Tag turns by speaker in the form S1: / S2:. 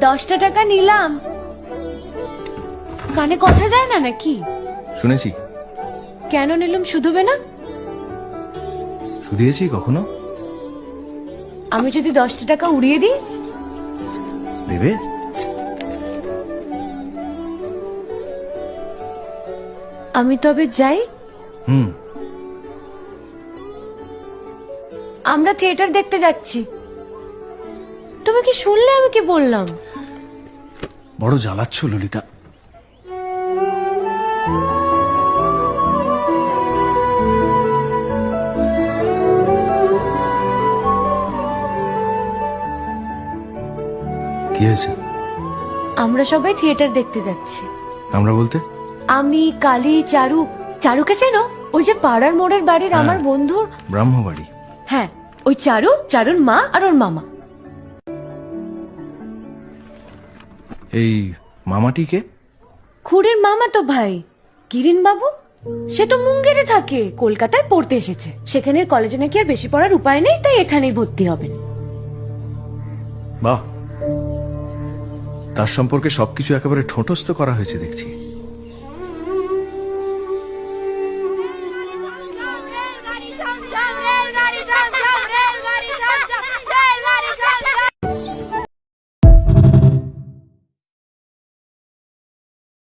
S1: 10টা টাকা নিলাম। কানে কথা যায় না নাকি?
S2: শুনেছি।
S1: কেন নিলাম? শুধুবে না?
S2: শুধিয়েছি কখনো?
S1: আমি যদি 10টা টাকা উড়িয়ে দিই?
S2: দেবে?
S1: আমি তবে যাই। আমরা থিয়েটার দেখতে যাচ্ছি। তুমি কি শুনলে আমি কি বললাম?
S2: বড় জ্বালাচ্ছ ললিতা। কি হয়েছে?
S1: আমরা সবাই থিয়েটার দেখতে যাচ্ছি।
S2: আমরা বলতে?
S1: আমি, কালী, চারু। চারুকে চেনো? ওই যে পাড়ার মোড়ের বাড়ির আমার বন্ধুর
S2: ব্রাহ্মবাড়ি।
S1: হ্যাঁ, ওই চারু, চারুর মা আর ওর মামা।
S2: এই মামাটিকে?
S1: খুড়ের মামা তো ভাই, কিরিন বাবু। সে তো মুঙ্গেরে থাকে, কলকাতায় পড়তে এসেছে। সেখানের কলেজে নাকি আর বেশি পড়ার উপায় নেই, তাই এখানেই ভর্তি হবেন।
S2: বাহ, তার সম্পর্কে সবকিছু একেবারে ঠোঁটস্থ করা হয়েছে দেখছি।